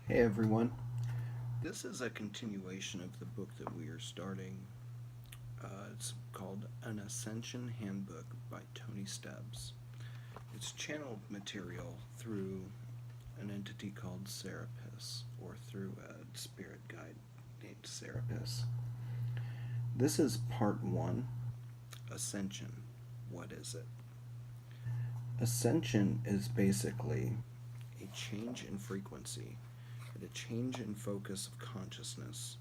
Hey everyone. This is a continuation of the book that we are starting. It's called An Ascension Handbook by Tony Stubbs. It's channeled material through an entity called Serapis, or through a spirit guide named Serapis. This is part 1, Ascension. What is it? Ascension is basically a change in frequency, and a change in focus of consciousness.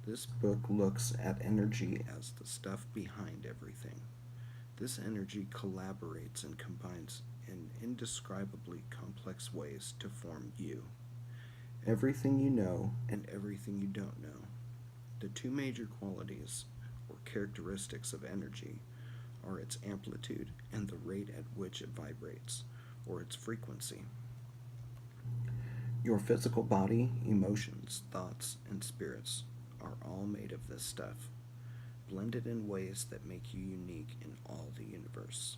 This book looks at energy as the stuff behind everything. This energy collaborates and combines in indescribably complex ways to form you. Everything you know and everything you don't know. The two major qualities or characteristics of energy are its amplitude and the rate at which it vibrates, or its frequency. Your physical body, emotions, thoughts, and spirits are all made of this stuff, blended in ways that make you unique in all the universe.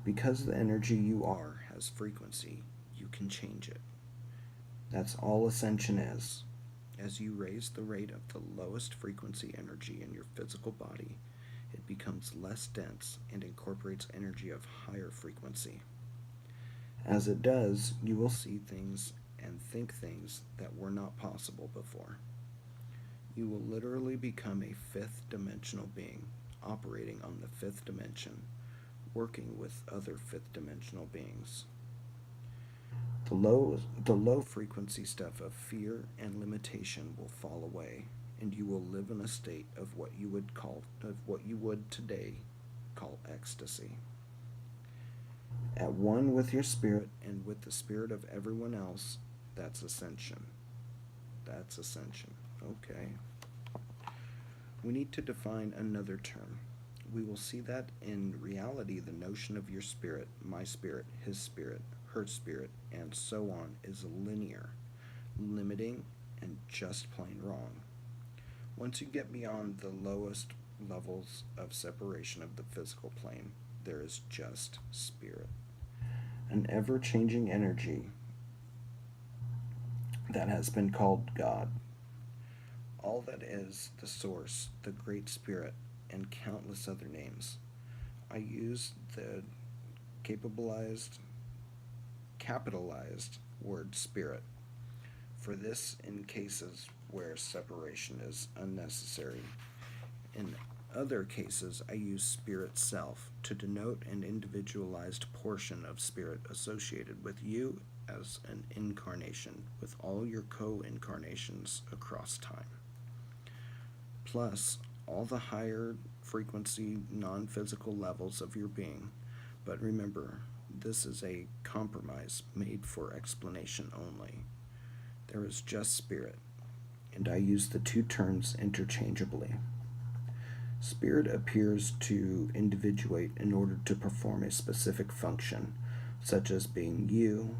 Because the energy you are has frequency, you can change it. That's all ascension is. As you raise the rate of the lowest frequency energy in your physical body, it becomes less dense and incorporates energy of higher frequency. As it does, you will see things and think things that were not possible before. You will literally become a fifth dimensional being, operating on the fifth dimension, working with other fifth dimensional beings. The low frequency stuff of fear and limitation will fall away, and you will live in a state of what you would today call ecstasy. At one with your spirit and with the spirit of everyone else, that's ascension. That's ascension. Okay. We need to define another term. We will see that in reality, the notion of your spirit, my spirit, his spirit, her spirit, and so on is linear, limiting, and just plain wrong. Once you get beyond the lowest levels of separation of the physical plane, there is just spirit, an ever changing energy that has been called God. All that is the source, the Great Spirit, and countless other names. I use the capitalized word spirit for this in cases where separation is unnecessary. In other cases, I use spirit self to denote an individualized portion of spirit associated with you as an incarnation with all your co-incarnations across time. Plus, all the higher frequency non-physical levels of your being. But remember, this is a compromise made for explanation only. There is just spirit, and I use the two terms interchangeably. Spirit appears to individuate in order to perform a specific function, such as being you.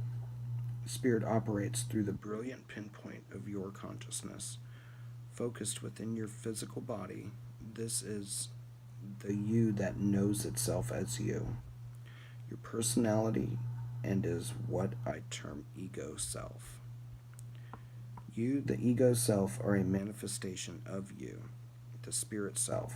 Spirit operates through the brilliant pinpoint of your consciousness, focused within your physical body. This is the you that knows itself as you, your personality, and is what I term ego self. You, the ego self, are a manifestation of you, the spirit self.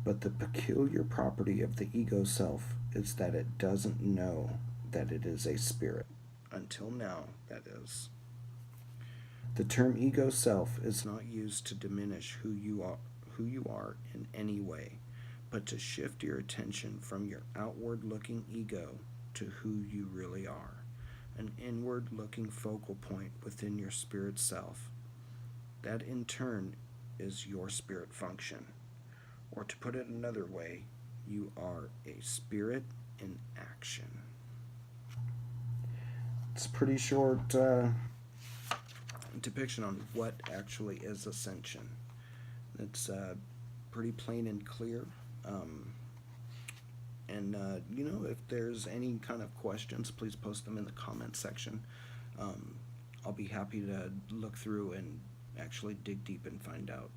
But the peculiar property of the ego self is that it doesn't know that it is a spirit. Until now, that is. The term ego self is not used to diminish who you are in any way, but to shift your attention from your outward-looking ego to who you really are, an inward-looking focal point within your spirit self. That in turn is your spirit function. Or to put it another way, you are a spirit in action. It's a pretty short depiction on what actually is ascension. It's pretty plain and clear. If there's any kind of questions, please post them in the comment section. I'll be happy to look through and actually dig deep and find out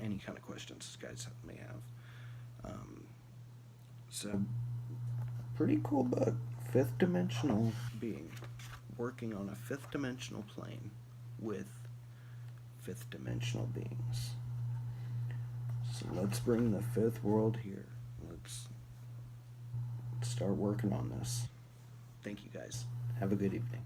any kind of questions you guys may have. So, pretty cool book. Fifth dimensional being. working on a fifth dimensional plane with fifth dimensional beings. So let's bring the fifth world here. Let's start working on this. Thank you guys. Have a good evening.